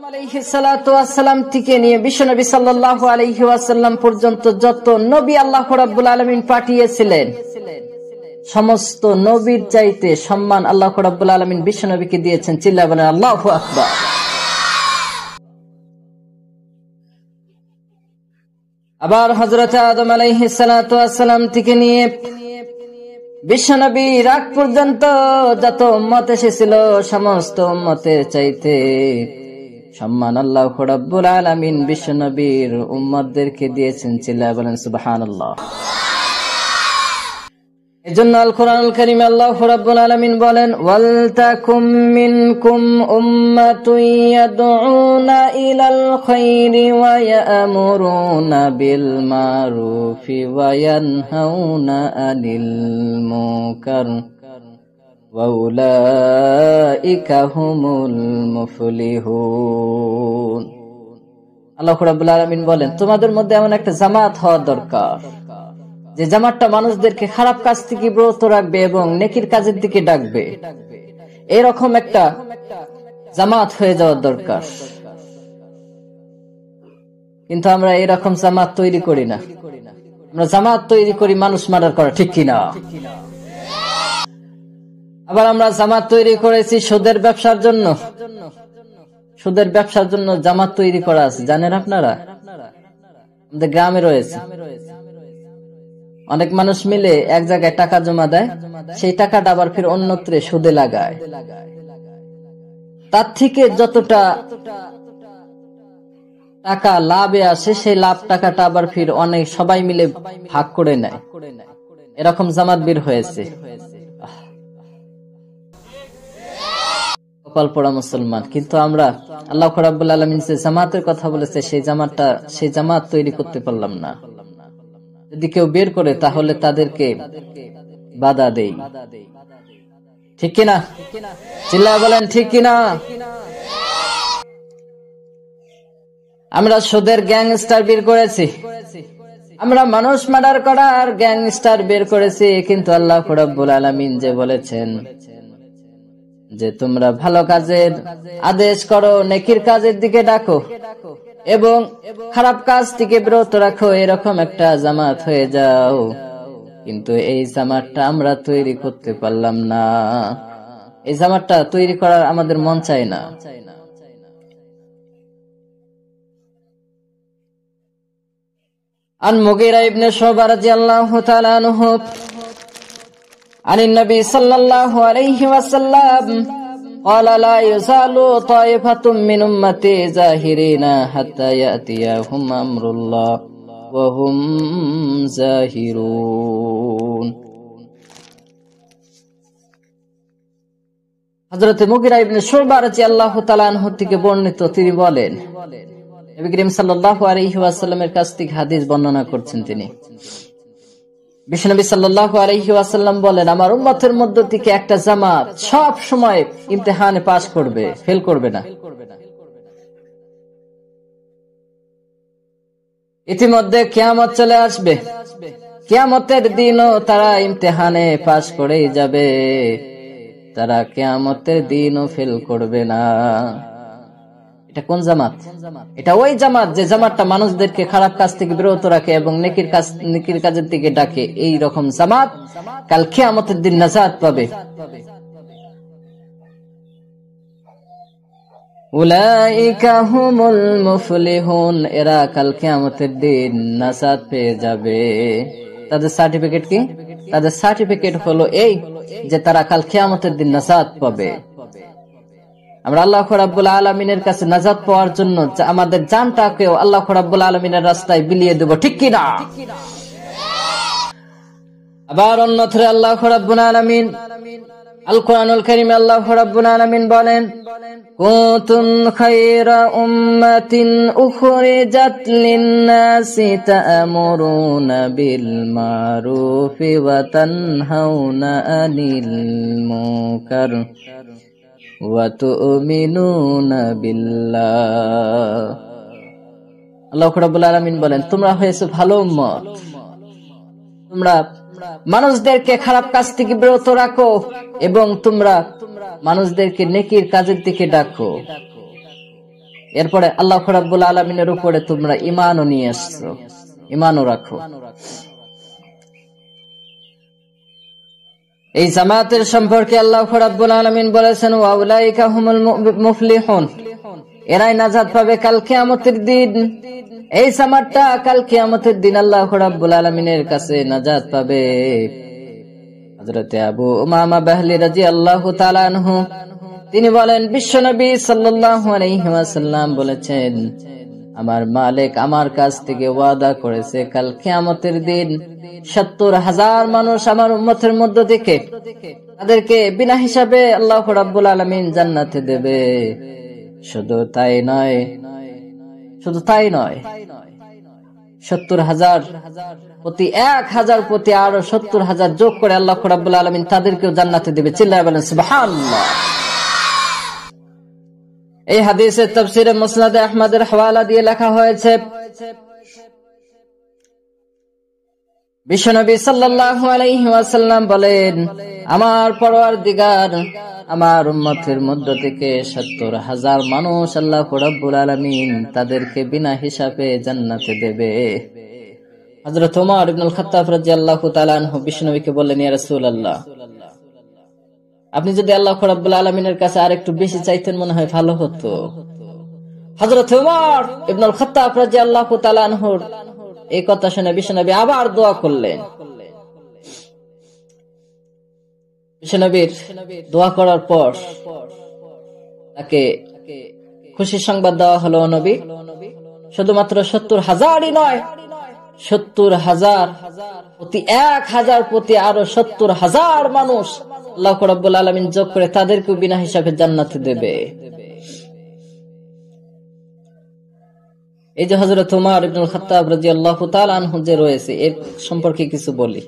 আলাইহিস সালাতু ওয়াস সালাম থেকে নিয়ে বিশ্বনবী সাল্লাল্লাহু আলাইহি ওয়াসাল্লাম পর্যন্ত যত নবী আল্লাহ রাব্বুল আলামিন পাঠিয়েছিলেন, সমস্ত নবীর চাইতে সম্মান আল্লাহ রাব্বুল আলামিন বিশ্বনবীকে দিয়েছেন। চিল্লায়ে বলেন আল্লাহু আকবার। আবার হযরত আদম আলাইহিস সালাতু ওয়াস সালাম থেকে নিয়ে বিশ্বনবীর আগ পর্যন্ত যত উম্মত এসেছিল, সমস্ত উম্মতের চাইতে সম্মান আল্লাহ রাব্বুল আলামিন বিশ্বনবীর উম্মতদেরকে দিয়েছেন। চিল্লায়ে বলেন সুবহানাল্লাহ। এজন্য আল কোরআনুল কারীমে আল্লাহ রাব্বুল আলামিন বলেন, ওয়াল তাকুম মিনকুম উম্মাতুন ইয়াদউনা ইলাল খায়রি ওয়া ইয়ামুরুনা বিল মারুফি ওয়া ইয়ানহাউনা আনিল মুনকার ওয়া উলাইকা হুমুল মুফলিহুন। আল্লাহ রাব্বুল আলামিন বলেন, তোমাদের মধ্যে এমন একটা জামাত হওয়া দরকার যে জামাতটা মানুষদেরকে খারাপ কাজ থেকে বিরত রাখবে এবং নেকির কাজের দিকে ডাকবে। এরকম একটা জামাত হয়ে যাওয়ার দরকার। কিন্তু আমরা এরকম জামাত তৈরি করি না। আমরা জামাত তৈরি করি মানুষ মার্ডার করা, ঠিক কিনা? আবার আমরা জামাত তৈরি করেছি সুদের ব্যবসার জন্য। সুদের ব্যবসার জন্য জামাত তৈরি করা আছে, জানেন আপনারা? আমাদের গ্রামে রয়েছে। অনেক মানুষ মিলে এক জায়গায় টাকা জমা দেয়, সেই টাকাটা আবার ফির অন্যত্রে সুদে লাগায়। তার থেকে যতটা টাকা লাভে আসে, সেই লাভ টাকাটা আবার ফির অনেক সবাই মিলে ভাগ করে নেয়। এরকম জামাত বের হয়েছে। কপাল পোড়া মুসলমান। কিন্তু আমরা আল্লাহ রাব্বুল আলামিন যে জামাতের কথা বলেছে, সেই জামাত তৈরি করতে পারলাম না। যদি কেউ বের করে তাহলে তাদেরকে বাধা দেই, ঠিক কিনা? চিল্লায়ে বলেন ঠিক কিনা? আমরা সুদের গ্যাংস্টার বের করেছি, আমরা মানুষ মার্ডার করার গ্যাংস্টার বের করেছি। কিন্তু আল্লাহ রাব্বুল আলামিন যে বলেছেন যে তোমরা ভালো কাজের আদেশ করো, নেকির কাজের দিকে ডাকো এবং খারাপ কাজ থেকে বিরত রাখো, এরকম একটা জামাত হয়ে যাও। কিন্তু এই জামাতটা আমরা তৈরি করতে পারলাম না। এই জামাতটা তৈরি করার আমাদের মন চায় না। আন মুগীরা ইবনে শুবা রাদিয়াল্লাহু তাআলা আনহু আনিন নবী সাল্লাল্লাহু আলাইহি ওয়াসাল্লাম قال لا يزال طائفة من أمتي ظاهرين حتى يأتيهم أمر الله وهم ظاهرون। হযরত মুগীরা ইবনে শুবা রাদিয়াল্লাহু তাআলা আনহু থেকে বর্ণিত, তিনি বলেন, নবী করিম সাল্লাল্লাহু আলাইহি ওয়াসাল্লামের কাছ থেকে হাদিস বর্ণনা করছেন তিনি। বিশ্বনবী সাল্লাল্লাহু আলাইহি ওয়াসাল্লাম বলেন, আমার উম্মতের মধ্য থেকে একটা জামাত সব সময় ইমতিহানে পাস করবে, ফেল করবে না। ইতিমধ্যে কিয়ামত চলে আসবে, কিয়ামতের দিনও তারা ইমতিহানে পাস করেই যাবে, তারা কিয়ামতের দিনও ফেল করবে না। এটা কোন জামাত? এটা ওই জামাত যে জামাতটা মানুষদেরকে খারাপ কাজ থেকে বিরত রাখে এবং নেকির কাজের দিকে ডাকে। এই রকম জামাত কাল কিয়ামতের দিন নাজাত পাবে। উলাইকা হুমুল মুফলিহুন, এরা কাল কিয়ামতের দিন নাজাত পেয়ে যাবে। তাদের সার্টিফিকেট কি? তাদের সার্টিফিকেট হলো এই যে তারা কাল কিয়ামতের দিন নাজাত পাবে। আমরা আল্লাহ রাব্বুল আলামিনের কাছে নাজাত পাওয়ার জন্য আমাদের জানটাকেও আল্লাহ রাব্বুল আলামিনের রাস্তায় বিলিয়ে দেব, ঠিক কিনা? আবার অন্যত্র আল্লাহ রাব্বুল আলামিন আল কোরআনুল কারীমে আল্লাহ রাব্বুল আলামিন বলেন, কুনতুম খায়রা উম্মাতিন উখরিজাত লিন-নাসি তা'মুরুনা বিল মারুফি ওয়া তানহাউনা আনিল মুনকার ওয়া তু'মিনুনা বিল্লাহ। আল্লাহ রাব্বুল আলামিন বলেন, তোমরা হয়েছে ভালো উম্মত, তোমরা মানুষদেরকে খারাপ কাজ থেকে বিরত রাখো এবং তোমরা মানুষদেরকে নেকির কাজের দিকে ডাকো এরপরে আল্লাহ রাব্বুল আলামিনের উপরে তোমরা ঈমানও নিয়ে আসছো, ঈমানও রাখো। এই জামাতের সম্পর্কে আল্লাহ রাব্বুল আলামিন বলেছেন, ওয়া উলাইকা হুমুল মুফলিহুন, এরাই নাজাত পাবে কাল কিয়ামতের দিন। এই জামাতটা কাল কিয়ামতের দিন আল্লাহ রাব্বুল আলামিনের কাছে নাজাত পাবে। হযরত আবু উমামা বাহলি রাদিয়াল্লাহু তাআলা আনহু তিনি বলেন, বিশ্বনবী সাল্লাল্লাহু আলাইহি ওয়াসাল্লাম বলেছেন, আমার মালিক আমার কাছ থেকে ওয়াদা করেছে কাল কিয়ামতের দিন ৭০,০০০ মানুষ আমার উম্মতের মধ্য থেকে তাদেরকে বিনা হিসাবে আল্লাহ রাব্বুল আলামিন জান্নাতে দেবে। শুধু তাই নয় ৭০,০০০ প্রতি ১,০০০ প্রতি আরো ৭০,০০০ যোগ করে আল্লাহ রাব্বুল আলামিন তাদেরকেও জান্নাতে দেবে। চিল্লায় বলেন সুবহানাল্লাহ। এই হাদিসের তাফসীরে মুসনাদে আহমদের হাওয়ালা দিয়ে লেখা হয়েছে, বিশ্বনবী সাল্লাল্লাহু আলাইহি ওয়াসাল্লাম বলেন, আমার পরওয়ারদিগার আমার উম্মতের মধ্য থেকে ৭০,০০০ মানুষ আল্লাহ রাব্বুল আলামিন তাদেরকে বিনা হিসাবে জান্নাতে দেবে। হযরত ওমর ইবনুল খাত্তাব রাদিয়াল্লাহু তাআলা আনহু বিশ্বনবীকে বললেন, ইয়া রাসূলুল্লাহ, আপনি যদি আল্লাহ রাব্বুল আলামিনের কাছে আরেকটু বেশি চাইতেন মনে হয় ভালো হতো। হযরত ওমর ইবনুল খাত্তাব রাদিয়াল্লাহু তাআলা আনহুর এই কথা শুনে বিশ্বনবী আবার দোয়া করলেন। বিশ্বনবীর দোয়া করার পর তাকে খুশি সংবাদ দেওয়া হলো, নবী শুধুমাত্র ৭০,০০০ই নয়, ৭০,০০০ প্রতি ১,০০০ প্রতি আরো ৭০,০০০ মানুষ আল্লাহ রাব্বুল আলামিন যোগ করে তাদেরকেও বিনা হিসাবে জান্নাতে দেবে। এই যে হযরত ওমর ইবনুল খাত্তাব রাদিয়াল্লাহু তাআলা আনহু যে রয়েছে এর সম্পর্কে কিছু বলি।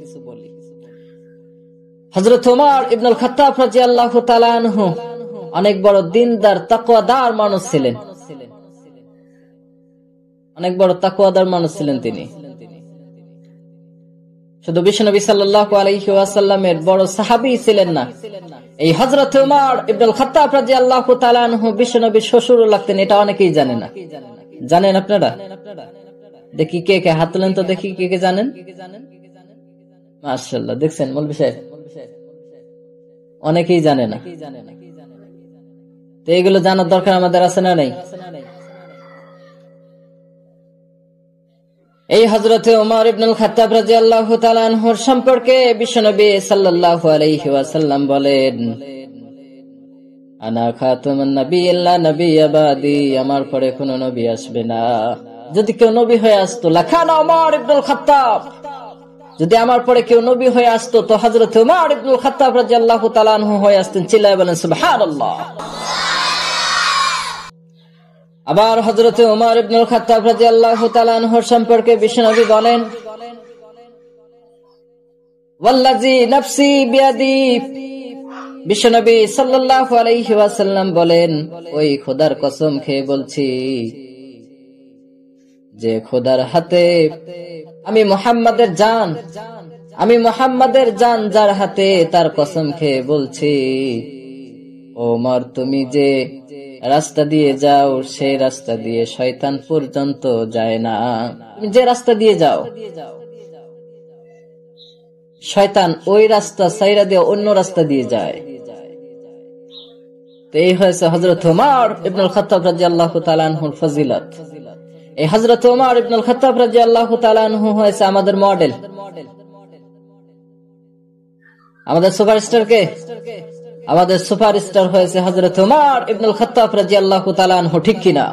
হযরত ওমর ইবনুল খাত্তাব রাদিয়াল্লাহু তাআলা আনহু অনেক বড় দিনদার তাকওয়াদার মানুষ ছিলেন, অনেক বড় তাকওয়াদার মানুষ ছিলেন তিনি। শুধু বিশ্বনবী সাল্লাল্লাহু আলাইহি ওয়াসাল্লামের বড় সাহাবী ছিলেন না, এই হযরত ওমর ইবনুল খাত্তাব রাদিয়াল্লাহু তাআলা আনহু বিশ্বনবীর শ্বশুর লাগতেন। এটা অনেকেই জানে না। জানেন আপনারা? দেখি কে কে হাত তোলেন তো, দেখি কে কে জানেন। মাশাআল্লাহ, দেখছেন মৌলভী সাহেব, অনেকেই জানে না। তো এগুলো জানার দরকার আমাদের আছে না নাই? এই হযরতে ওমর ইবনুল খাত্তাব রাদিয়াল্লাহু তাআলা আনহুর সম্পর্কে বিশ্বনবী সাল্লাল্লাহু আলাইহি ওয়াসাল্লাম বলেন, আনা খাতামুন নাবিয়্যিন লা নাবিয়্যা বাদি, আমার পরে কোনো নবী আসবে না। যদি কেউ নবী হয়ে আসতো লাকানা ওমর ইবনুল খাত্তাব, যদি আমার পরে কেউ নবী হয়ে আসতো তো হযরত ওমর ইবনুল খাত্তাব রাদিয়াল্লাহু তাআলা আনহু হয়ে আসতেন। চিল্লায়ে বলেন সুবহানাল্লাহ। আবার হযরত ওমর ইবনুল খাত্তাব রাদিয়াল্লাহু তাআলা আনহুর সম্পর্কে বিশ্বনবী বলেন, ওয়াল্লাযী নাফসি বিয়াদি, বিশ্বনবী সাল্লাল্লাহু আলাইহি ওয়াসাল্লাম বলেন, ওই খোদার কসম খেয়ে বলছি যে খোদার হাতে আমি মুহাম্মাদের জান যার হাতে, তার কসম খেয়ে বলছি, ওমর তুমি যে রাস্তা দিয়ে যাও সেই রাস্তা দিয়ে শয়তান পর্যন্ত যায় না। তুমি যে রাস্তা দিয়ে যাও শয়তান ওই রাস্তা ছাইরা দিয়ে অন্য রাস্তা দিয়ে যায়। তো এই হয়েছে হযরত ওমর ইবনুল খাত্তাব রাদিয়াল্লাহু তাআলা আনহুর ফজিলত। এই হযরত ওমর ইবনুল খাত্তাব রাদিয়াল্লাহু তাআলা আনহু হয়েছে আমাদের মডেল, আমাদের সুপারস্টার কে? আমাদের সুপারস্টার হয়েছে হযরত ওমর ইবনুল খাত্তাব রাদিয়াল্লাহু তাআলা আনহু, ঠিক কিনা?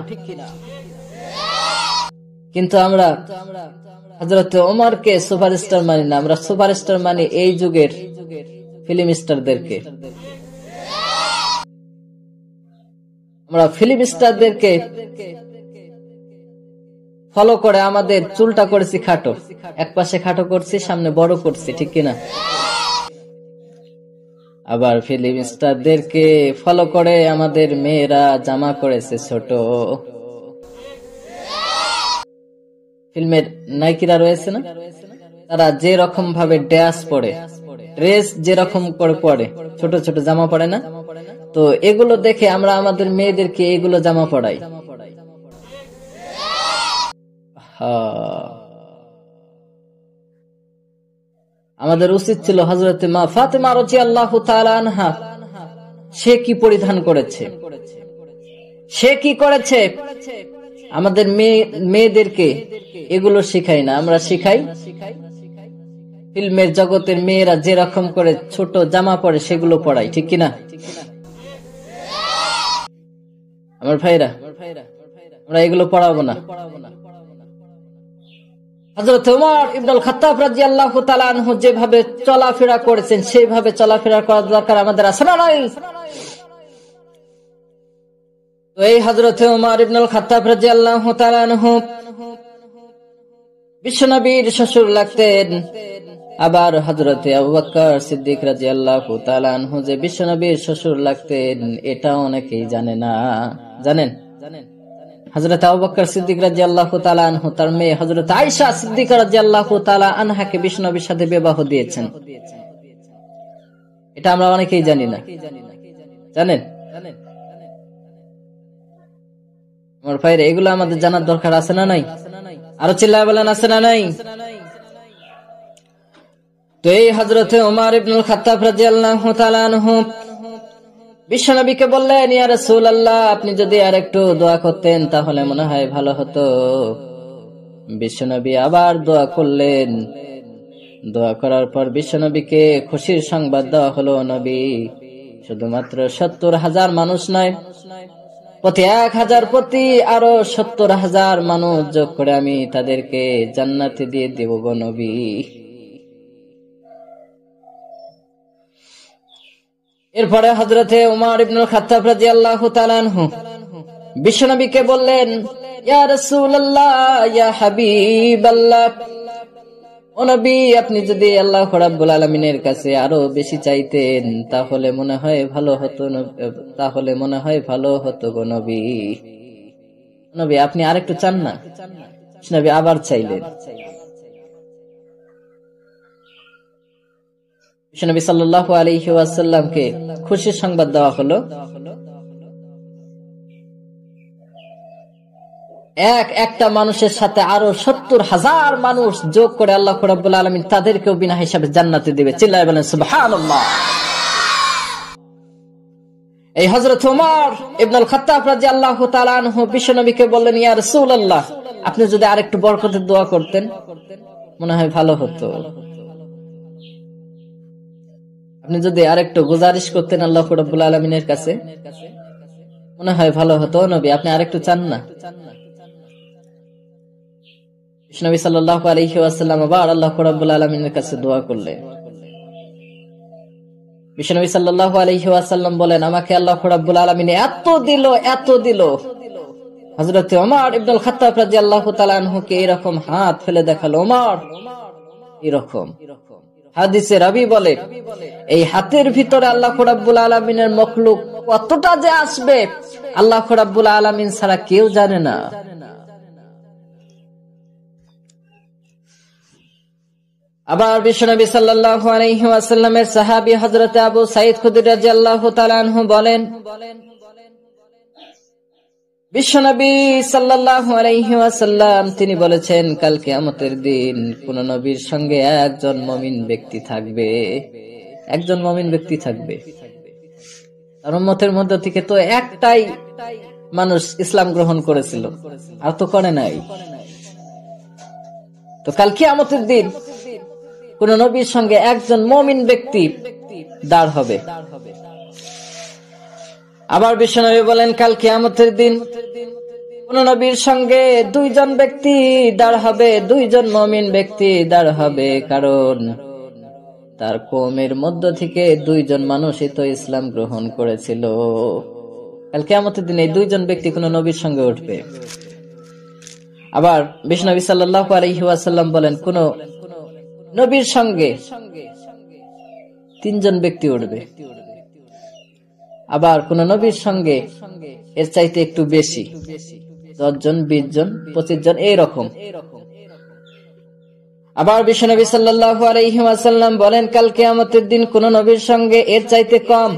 কিন্তু আমরা হযরত ওমরকে সুপারস্টার মানি না, আমরা সুপারস্টার মানি এই যুগের ফিল্ম স্টারদেরকে। আমরা ফিল্ম স্টারদেরকে ফলো করে আমাদের চুলটা করেছি খাটো, এক পাশে খাটো করছি, সামনে বড় করছি, ঠিক কিনা? আবার ফিল্ম স্টারদেরকে ফলো করে আমাদের মেয়েরা জামা করেছে ছোট। ফিল্মের নায়িকারা রয়েছে না, তারা যে রকম ভাবে ড্রেস পরে, ড্রেস যেরকম করে পরে, ছোট ছোট জামা পরে না, তো এগুলো দেখে আমরা আমাদের মেয়েদেরকে এগুলো জামা পরাই। আমাদের উচিত ছিল হযরতে মা ফাতেমা রাদিয়াল্লাহু তাআলা আনহা সে কি পরিধান করেছে, সে কি করেছে, আমাদের মেয়েদেরকে এগুলো শিখাই না, আমরা শিখাই ফিল্মের জগতের মেয়েরা যেরকম করে ছোট জামা পরে সেগুলো পড়াই, ঠিক কিনা আমার ভাইরা? আমরা এগুলো পড়াবো না। হযরত ওমর ইবনুল খাত্তাব রাদিয়াল্লাহু তাআলা আনহু যেভাবে চলাফেরা করেছেন সেইভাবে চলাফেরা করার দরকার আমাদের আছে না নাই? তো এই হযরত ওমর ইবনুল খাত্তাব রাদিয়াল্লাহু তাআলা আনহু বিশ্বনবীর শ্বশুর লাগতেন। আবার হযরতে আবু বকর সিদ্দিক রাদিয়াল্লাহু তাআলা আনহু যে বিশ্বনবীর শ্বশুর লাগতেন এটা অনেকেই জানে না। জানেন? হযরত আবু বকর সিদ্দিক রাদিয়াল্লাহু তাআলা আনহু তার মেয়ে হযরত আয়েশা সিদ্দিকা রাদিয়াল্লাহু তাআলা আনহাকে বিশ্বনবীর সাথে বিবাহ দিয়েছেন। এটা আমরা অনেকেই জানি না। জানেন? আমার ভাইরা এগুলো আমাদের জানার দরকার আছে না নাই? আরো চিল্লায় বলেন আছে না নাই? তো এই হযরতে ওমর ইবনুল খাত্তাব রাদিয়াল্লাহু তাআলা আনহু বিশ্বনবীকে বললেন, ইয়া রাসূলুল্লাহ আপনি যদি আরেকটু দোয়া করতেন তাহলে মনে হয় ভালো হতো। বিশ্বনবী আবার দোয়া করলেন। দোয়া করার পর বিশ্বনবীকে খুশির সংবাদ দেওয়া হলো, নবী শুধুমাত্র ৭০,০০০ মানুষ নয়, প্রতি ১,০০০ প্রতি আরো ৭০,০০০ মানুষ যোগ করে আমি তাদেরকে জান্নাতে দিয়ে দেব গো নবী। এরপরে হযরতে ওমর ইবনুল খাত্তাব রাদিয়াল্লাহু তাআলা আনহু বিশ্বনবীকে বললেন, ইয়া রাসূলুল্লাহ ইয়া হাবিবাল্লাহ, ও নবী আপনি যদি আল্লাহ রাব্বুল আলামিনের কাছে আরো বেশি চাইতেন তাহলে মনে হয় ভালো হতো গো নবী। নবী আপনি আরেকটু চান না? নবী আবার চাইলেন। বিশ্বনবী সাল্লাল্লাহু আলাইহি ওয়াসাল্লামকে খুশির সংবাদ দেওয়া হলো, একটা মানুষের সাথে আরো ৭০,০০০ মানুষ যোগ করে আল্লাহ রাব্বুল আলামিন তাদেরকেও বিনা হিসাবে জান্নাতে দিবে। চিল্লায় বলেন সুবহানাল্লাহ। এই হযরত ওমর ইবনুল খাত্তাব রাদিয়াল্লাহু তাআলা আনহু বিশ্বনবীকে বললেন, ইয়া রাসূলুল্লাহ আপনি যদি আরেকটু বরকতের দোয়া করতেন মনে হয় ভালো হতো। আপনি যদি আরেকটু গুজারিশ করতেন আল্লাহ রাব্বুল আলামিনের কাছে মনে হয় ভালো হতো। নবী আপনি আরেকটু চান না? নবী সাল্লাল্লাহু আলাইহি ওয়াসাল্লাম আবার আল্লাহ রাব্বুল আলামিনের কাছে দোয়া করলেন। বিশ্বনবী সাল্লাল্লাহু আলাইহি ওয়াসাল্লাম বলেন, আমাকে আল্লাহ রাব্বুল আলামিন এত দিল। হযরত ওমর ইবনুল খাত্তাব রাদিয়াল্লাহু তাআলা আনহুকে এরকম হাত ফেলে দেখালো, ওমর এরকম। হাদিসে রাবী বলে এই হাতের ভিতরে আল্লাহ রাব্বুল আলামিনের মখলুক কতটা যে আসবে আল্লাহ রাব্বুল আলামিন ছাড়া কেউ জানে না। আবার বিশ্বনবী সাল্লাল্লাহু আলাইহি ওয়াসাল্লামের সাহাবী হযরত আবু সাঈদ খুদরী রাদিয়াল্লাহু তাআলা আনহু বলেন, বিশ্বনবী সাল্লাল্লাহু আলাইহি ওয়াসাল্লাম তিনি বলেছেন, কাল কিয়ামতের দিন কোন নবীর সঙ্গে একজন মুমিন ব্যক্তি থাকবে, একজন মুমিন ব্যক্তি থাকবে। তার উম্মতের মধ্যে থেকে তো একটাই মানুষ ইসলাম গ্রহণ করেছিল, আর তো করে নাই। তো কাল কিয়ামতের দিন কোন নবীর সঙ্গে একজন মুমিন ব্যক্তি দাঁড় হবে। আবার বিশ্বনবী বলেন, কাল কিয়ামতের দিন কোন নবীর সঙ্গে দুইজন ব্যক্তি দাঁড় হবে, দুইজন মুমিন ব্যক্তি দাঁড় হবে, কারণ তার কওমের মধ্য থেকে দুইজন মানুষই তো ইসলাম গ্রহণ করেছিল। কাল কিয়ামতের দিন এই দুইজন ব্যক্তি কোন নবীর সঙ্গে উঠবে। আবার বিশ্বনবী সাল্লাল্লাহু আলাইহি ওয়াসাল্লাম বলেন, কোন নবীর সঙ্গে তিনজন ব্যক্তি উঠবে। আবার কোন নবীর সঙ্গে এর চাইতে একটু বেশি, 10 জন, 20 জন, 25 জন, এইরকম। আবার বিশ্বনবী সাল্লাল্লাহু আলাইহি ওয়াসাল্লাম বলেন, কাল কিয়ামতের দিন কোন নবীর সঙ্গে এর চাইতে কম।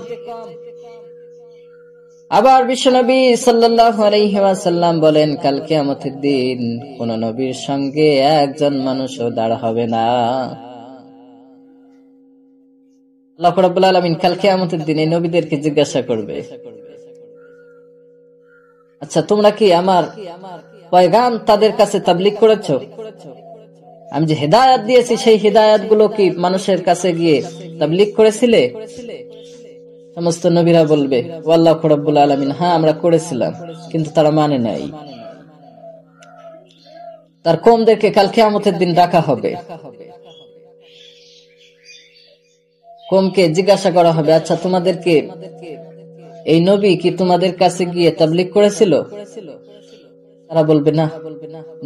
আবার বিশ্বনবী সাল্লাল্লাহু আলাইহি ওয়াসাল্লাম বলেন, কাল কিয়ামতের দিন কোন নবীর সঙ্গে একজন মানুষও দাঁড় হবে না। আল্লাহ রাব্বুল আলামিন কাল কিয়ামতের দিন এই নবীদেরকে জিজ্ঞাসা করবে, আচ্ছা তোমরা কি আমার পয়গাম তাদের কাছে তাবলীগ করেছো? আমি যে হিদায়াত দিয়েছি সেই হিদায়াত গুলো কি মানুষের কাছে গিয়ে তাবলীগ করেছিলে? সমস্ত নবীরা বলবে, ও আল্লাহ রাব্বুল আলামিন, হ্যাঁ আমরা করেছিলাম, কিন্তু তারা মানে নাই। তার কওমদেরকে কাল কিয়ামতের দিন ডাকা হবে, কওমকে জিজ্ঞাসা করা হবে, আচ্ছা তোমাদেরকে এই নবী কি তোমাদের কাছে গিয়ে তাবলীগ করেছিল? তারা বলবে না,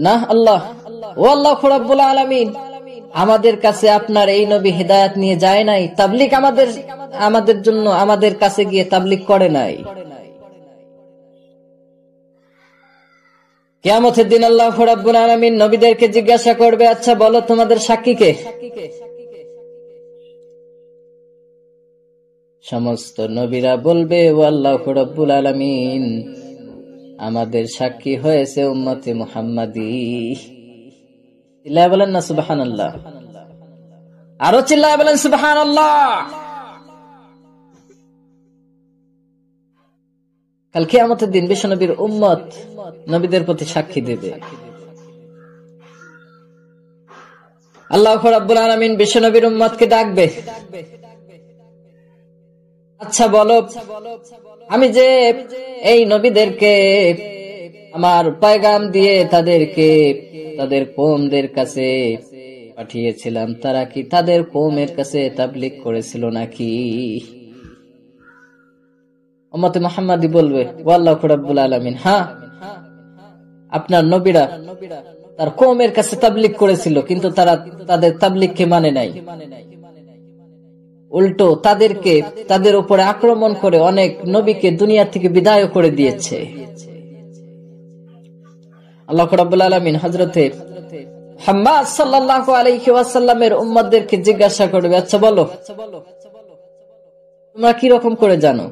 না আল্লাহ, ও আল্লাহ রাব্বুল আলামিন, আমাদের কাছে আপনার এই নবী হিদায়াত নিয়ে যায় নাই, তাবলীগ আমাদের জন্য আমাদের কাছে গিয়ে তাবলীগ করে নাই। কিয়ামতের দিন আল্লাহ রাব্বুল আলামিন নবীদেরকে জিজ্ঞাসা করবে, আচ্ছা বলো তোমাদের সাক্ষী কে? সমস্ত নবীরা বলবে, ও আল্লাহ রাব্বুল আলামিন, আমাদের সাক্ষী হয়েছে উম্মতে মুহাম্মাদী। চিল্লায় বলেন না সুবহানাল্লাহ, আরো চিল্লায় বলেন সুবহানাল্লাহ। কাল কিয়ামতের দিন বিশ্বনবীর উম্মত নবীদের প্রতি সাক্ষী দেবে। আল্লাহ রাব্বুল আলামিন বিশ্বনবীর উম্মতকে ডাকবে, আচ্ছা বলো, আমি যে এই নবীদেরকে আমার পয়গাম দিয়ে তাদেরকে তাদের কওমদের কাছে পাঠিয়েছিলাম, তারা কি তাদের কওমের কাছে তাবলীগ করেছিল নাকি? উম্মতে মুহাম্মাদি বলবে, ও আল্লাহ রাব্বুল আলামিন, হ্যাঁ আপনার নবীরা তার কওমের কাছে তাবলীগ করেছিল, কিন্তু তারা তাদের তাবলীগকে মানে নাই, উল্টো তাদের উপরে আক্রমণ করে অনেক নবীকে দুনিয়া থেকে বিদায় করে দিয়েছে। আল্লাহ রাব্বুল আলামিন হযরতে মুহাম্মদ সাল্লাল্লাহু আলাইহি ওয়াসাল্লামের উম্মতদেরকে জিজ্ঞাসা করবে, আচ্ছা বলো তোমরা কি রকম করে জানো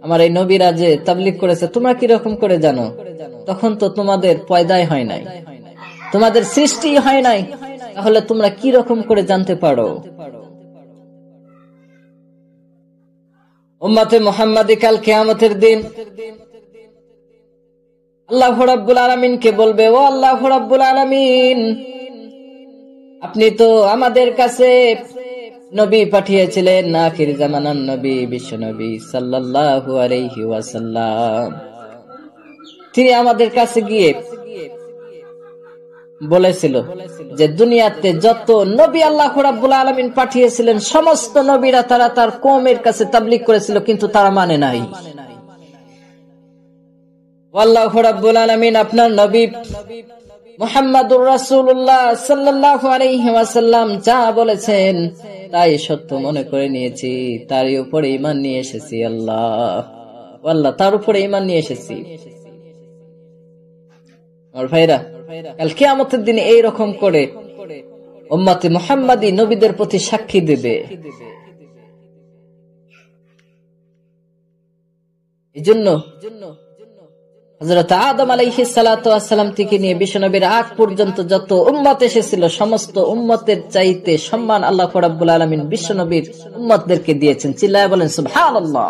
আমার এই নবীরা যে তাবলীগ করেছে, তোমরা কি রকম করে জানো? তখন তো তোমাদের পয়দাই হয় নাই, তোমাদের সৃষ্টি হয় নাই, তাহলে তোমরা কি রকম করে জানতে পারো? উম্মতে মুহাম্মাদি কাল কিয়ামতের দিন আল্লাহ রাব্বুল আলামিনকে বলবে, ও আল্লাহ রাব্বুল আলামিন, আপনি তো আমাদের কাছে নবী পাঠিয়েছিলেন, আখির জামানার নবী বিশ্বনবী সাল্লাল্লাহু আলাইহি ওয়াসাল্লাম। তিনি আমাদের কাছে গিয়ে বলেছিল যে দুনিয়াতে যত নবী আল্লাহ রাব্বুল আলামিন পাঠিয়েছিলেন সমস্ত নবীরা তারা তার কওমের কাছে তাবলীগ করেছিল, কিন্তু তারা মানে নাই। আল্লাহ রাব্বুল আলামিন আপনার নবী মুহাম্মাদুর রাসূলুল্লাহ সাল্লাল্লাহু আলাইহি ওয়াসাল্লাম যা বলেছেন তাই সত্য মনে করে নিয়েছি, তারই উপরে ঈমান নিয়ে এসেছি। আল্লাহ তার উপরে ঈমান নিয়ে এসেছি। আর ভাইরা, কাল কিয়ামতের দিনে এইরকম করে উম্মতে মুহাম্মাদি নবীদের প্রতি সাক্ষী দেবে। এজন্য হযরত আদম আলাইহিস সালাতু ওয়াস সালাম থেকে নিয়ে বিশ্বনবীর আগ পর্যন্ত যত উম্মত এসেছিল সমস্ত উম্মতের চাইতে সম্মান আল্লাহ রাব্বুল আলামিন বিশ্বনবীর উম্মতদেরকে দিয়েছেন। চিল্লায়া বলেন সুবহানাল্লাহ।